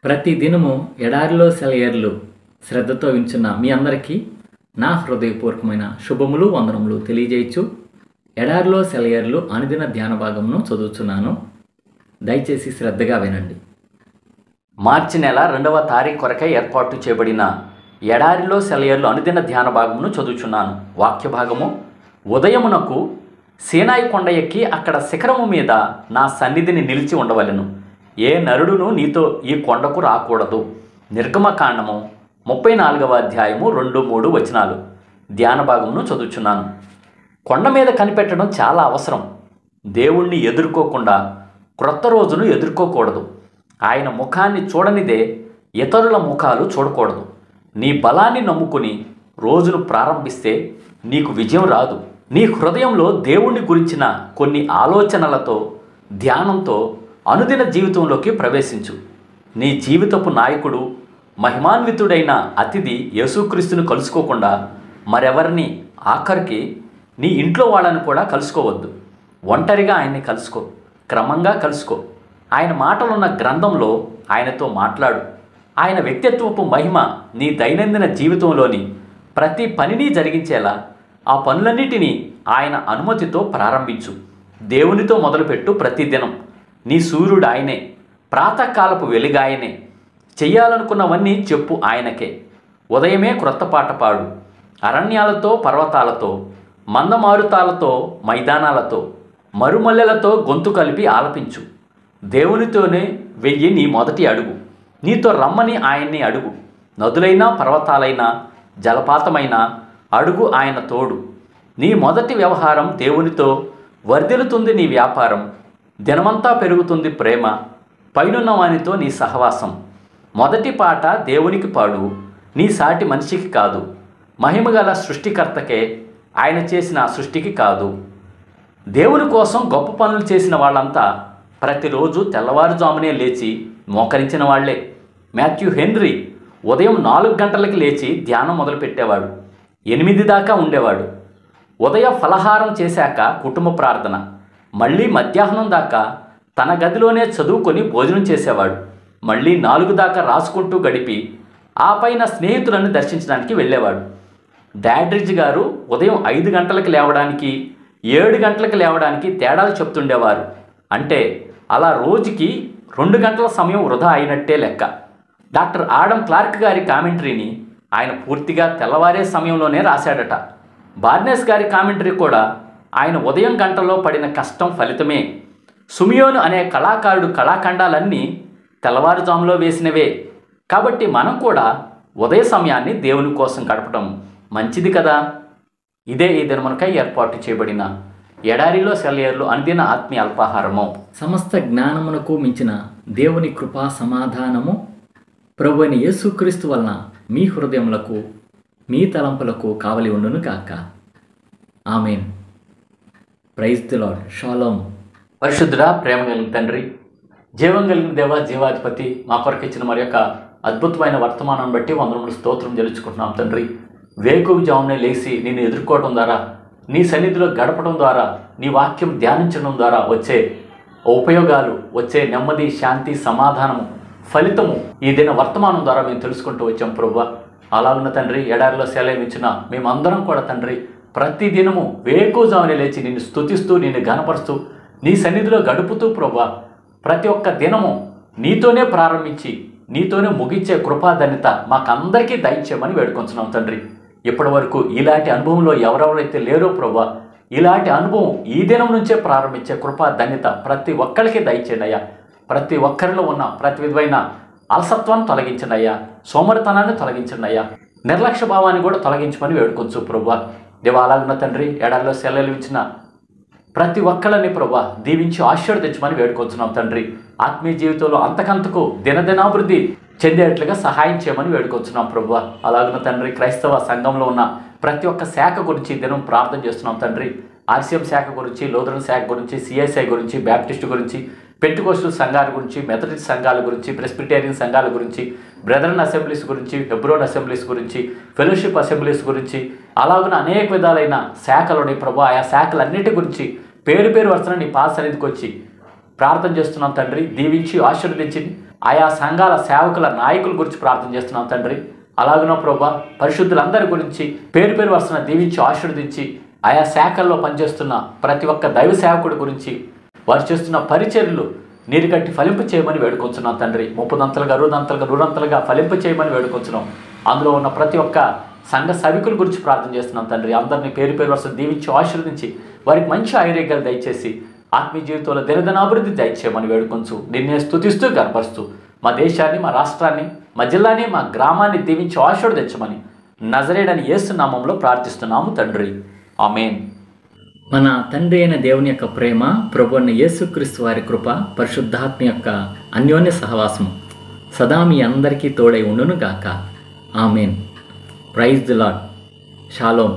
ప్రతి దినము ఎడారిలో సెలయేర్లు శ్రద్ధతో వింటున్న మీ అందరికీ నా హృదయపూర్వకమైన శుభములు వందనములు తెలియజేయచ్చు. ఎడారిలో సెలయేర్లు అనుదిన ధ్యాన భాగమును చదువుతున్నాను. దయచేసి శ్రద్ధగా వినండి. మార్చి నెల 2వ తారీఖు కొరకై ఏర్పాటు చేయబడిన ఎడారిలో సెలయేర్లు అనుదిన ధ్యాన భాగమును చదువుచున్నాను. వాక్య భాగము: ఉదయమునకు సీనాయి కొండ ఎక్కి అక్కడ శిఖరము మీద నా సన్నిధిని నిలిచి ఉండవలెను. ఏ నరుడును నీతో ఈ కొండకు రాకూడదు. నిర్గమకాండము 34వ అధ్యాయము 2-3 వచనాలు. ధ్యాన భాగమును చదువుచున్నాను. కొండ మీద కనిపెట్టడం చాలా అవసరం. దేవుణ్ణి ఎదుర్కోకుండా క్రొత్త రోజును ఎదుర్కోకూడదు. ఆయన ముఖాన్ని చూడనిదే ఇతరుల ముఖాలు చూడకూడదు. నీ బలాన్ని నమ్ముకుని రోజును ప్రారంభిస్తే నీకు విజయం రాదు. నీ హృదయంలో దేవుణ్ణి గురించిన కొన్ని ఆలోచనలతో, ధ్యానంతో అనుదిన జీవితంలోకి ప్రవేశించు. నీ జీవితపు నాయకుడు, మహిమాన్వితుడైన అతిథి యేసుక్రీస్తును కలుసుకోకుండా మరెవరిని, ఆఖరికి నీ ఇంట్లో వాళ్ళని కూడా కలుసుకోవద్దు. ఒంటరిగా ఆయన్ని కలుసుకో, క్రమంగా కలుసుకో. ఆయన మాటలున్న గ్రంథంలో ఆయనతో మాట్లాడు. ఆయన వ్యక్తిత్వపు మహిమ నీ దైనందిన జీవితంలోని ప్రతి పనిని జరిగించేలా ఆ పనులన్నిటినీ ఆయన అనుమతితో ప్రారంభించు. దేవునితో మొదలుపెట్టు. ప్రతిదినం నీ సూర్యుడు ఆయనే, ప్రాతకాలపు వెలుగు ఆయనే. చెయ్యాలనుకున్నవన్నీ చెప్పు ఆయనకే. ఉదయమే క్రొత్త పాట పాడు. అరణ్యాలతో, పర్వతాలతో, మందమారుతాలతో, మైదానాలతో, మరుమల్లెలతో గొంతు కలిపి ఆలపించు. దేవునితోనే వెయ్యి నీ మొదటి అడుగు. నీతో రమ్మని ఆయన్ని అడుగు. నదులైనా, పర్వతాలైనా, జలపాతమైనా అడుగు ఆయన తోడు. నీ మొదటి వ్యవహారం దేవునితో, వర్ధిల్లుతుంది నీ వ్యాపారం. దినమంతా పెరుగుతుంది ప్రేమ, పైనున్న వానితో నీ సహవాసం. మొదటి పాట దేవునికి పాడు, నీ సాటి మనిషికి కాదు. మహిమగల సృష్టికర్తకే, ఆయన చేసిన సృష్టికి కాదు. దేవుని కోసం గొప్ప పనులు చేసిన వాళ్ళంతా ప్రతిరోజు తెల్లవారుజామునే లేచి మోకరించిన వాళ్లే. మాథ్యూ హెన్రీ ఉదయం 4 గంటలకి లేచి ధ్యానం మొదలుపెట్టేవాడు. 8 దాకా ఉండేవాడు. ఉదయ ఫలహారం చేశాక కుటుంబ ప్రార్థన, మళ్ళీ మధ్యాహ్నం దాకా తన గదిలోనే చదువుకొని భోజనం చేసేవాడు. మళ్ళీ 4 దాకా రాసుకుంటూ గడిపి ఆ పైన స్నేహితులను దర్శించడానికి వెళ్ళేవాడు. డాడ్రిడ్జ్ గారు ఉదయం 5 గంటలకు లేవడానికి, 7 గంటలకు లేవడానికి తేడాలు చెప్తుండేవారు. అంటే అలా రోజుకి 2 గంటల సమయం వృధా అయినట్టే లెక్క. డాక్టర్ ఆడమ్ క్లార్క్ గారి కామెంటరీని ఆయన పూర్తిగా తెల్లవారే సమయంలోనే రాశాడట. బార్నెస్ గారి కామెంటరీ కూడా ఆయన ఉదయం గంటలో పడిన కష్టం ఫలితమే. సుమియోను అనే కళాకారుడు కళాఖండాలన్నీ తెల్లవారుజాములో వేసినవే. కాబట్టి మనం కూడా ఉదయ సమయాన్ని దేవుని కోసం గడపడం మంచిది కదా. ఇదే ఈ దినమునకై ఏర్పాటు చేయబడిన ఎడారిలో సెలయేర్లు అనుదిన ఆత్మీయ అల్పాహారము. సమస్త జ్ఞానమునకు మించిన దేవుని కృపా సమాధానము ప్రభువైన యేసుక్రీస్తు వలన మీ హృదయములకు, మీ తలంపులకు కావలి ఉండును గాక. ఆమేన్. Praise the Lord. షాలోమ్. పరిశుద్ధుడా, ప్రేమ కలిగిన తండ్రి, జీవం కలిగిన దేవ, జీవాధిపతి, మా కొరకు ఇచ్చిన మరి యొక్క అద్భుతమైన వర్తమానం బట్టి వందనములు స్తోత్రం చెల్లించుకుంటున్నాం తండ్రి. వేకువ జామునే లేచి నిన్ను ఎదుర్కోవడం ద్వారా, నీ సన్నిధిలో గడపడం ద్వారా, నీ వాక్యం ధ్యానించడం ద్వారా వచ్చే ఉపయోగాలు, వచ్చే నెమ్మది, శాంతి, సమాధానము, ఫలితము ఈ దిన వర్తమానం ద్వారా మేము తెలుసుకుంటూ వచ్చాం ప్రభువా. అలాగున్న తండ్రి, ఎడారిలో సెలవు ఇచ్చిన మేమందరం కూడా తండ్రి ప్రతి దినము వేకువజామునే లేచి నిన్ను స్తుతిస్తూ, నిన్ను ఘనపరుస్తూ, నీ సన్నిధిలో గడుపుతూ ప్రభువా, ప్రతి ఒక్క దినము నీతోనే ప్రారంభించి నీతోనే ముగించే కృపాధన్యత మాకందరికీ దయచేయమని వేడుకొంచున్నాం తండ్రి. ఇప్పటి వరకు ఇలాంటి అనుభవంలో ఎవరెవరైతే లేరో ప్రభువా, ఇలాంటి అనుభవం ఈ దినం నుంచే ప్రారంభించే కృపాధన్యత ప్రతి ఒక్కరికి దయచేయండి అయ్యా. ప్రతి ఒక్కరిలో ఉన్న ప్రతి విధమైన అలసత్వాన్ని తొలగించండి అయ్యా. సోమరితనాన్ని తొలగించండి అయ్యా. నిర్లక్ష్య భావాన్ని కూడా తొలగించమని వేడుకొంచు ప్రభువా. దేవా, అలాగున్న తండ్రి, ఎడారిలో సెలవులు ఇచ్చిన ప్రతి ఒక్కళ్ళని ప్రభువా దీవించి ఆశీర్వదించమని వేడుకొంచున్నాం తండ్రి. ఆత్మీయ జీవితంలో అంతకంతకు దినదినాభివృద్ధి చెందేట్లుగా సహాయం చేయమని వేడుకొంచున్నాం ప్రభువా. అలాగున్న తండ్రి, క్రైస్తవ సంఘంలో ఉన్న ప్రతి ఒక్క శాఖ గురించి దినం ప్రార్థన చేస్తున్నాం తండ్రి. ఆర్సీఎం శాఖ గురించి, లోదరన్ శాఖ గురించి, సిఎస్ఐ గురించి, బ్యాప్టిస్ట్ గురించి, పెంటెకోస్టల్ సంఘాల గురించి, మెథడిస్ట్ సంఘాల గురించి, ప్రెస్బిటేరియన్ సంఘాల గురించి, బ్రదరన్ అసెంబ్లీస్ గురించి, హెబ్రోన్ అసెంబ్లీస్ గురించి, ఫెలోషిప్ అసెంబ్లీస్ గురించి, అలాగున అనేక విధాలైన శాఖలు ఉన్నాయి ప్రభు. ఆయా శాఖలన్నిటి గురించి పేరు పేరు వరుసన నీ పాద సన్నిధికి వచ్చి ప్రార్థన చేస్తున్నాం తండ్రి. దీవించి ఆశీర్వదించి ఆయా సంఘాల సేవకుల నాయకుల గురించి ప్రార్థన చేస్తున్నాం తండ్రి. అలాగనో ప్రభా పరిశుద్ధులందరి గురించి పేరు పేరు వరుసన దీవించి ఆశీర్వదించి ఆయా శాఖల్లో పనిచేస్తున్న ప్రతి ఒక్క దైవ సేవకుడి గురించి వారు చేస్తున్న పరిచర్యలు నీరు కట్టి ఫలింపు చేయమని వేడుకొంచున్నాం తండ్రి. 30 60 100 ఫలింపు చేయమని వేడుకొంచున్నాం. అందులో ఉన్న ప్రతి ఒక్క సంఘ సభికుల గురించి ప్రార్థన చేస్తున్నాం తండ్రి. అందరినీ పేరు పేరు వరుస దీవించి ఆశీర్వదించి వారికి మంచి ఆరోగ్యాలు దయచేసి ఆత్మీయ జీవితంలో దినదినాభివృద్ధి దయచేయమని వేడుకొంచు నిన్నే స్తుతిస్తూ గర్భస్తూ మా దేశాన్ని, మా రాష్ట్రాన్ని, మా జిల్లాని, మా గ్రామాన్ని దీవించి ఆశీర్వదించమని నజరేయుడైన యేసు నామములో ప్రార్థిస్తున్నాము తండ్రి. ఆమేన్. మన తండ్రి అయిన దేవుని యొక్క ప్రేమ, ప్రభువైన యేసుక్రీస్తు వారి కృప, పరిశుద్ధాత్మ యొక్క అన్యోన్య సహవాసము సదా మీ అందరికీ తోడై ఉండును గాక. Amen. Praise the Lord. Shalom.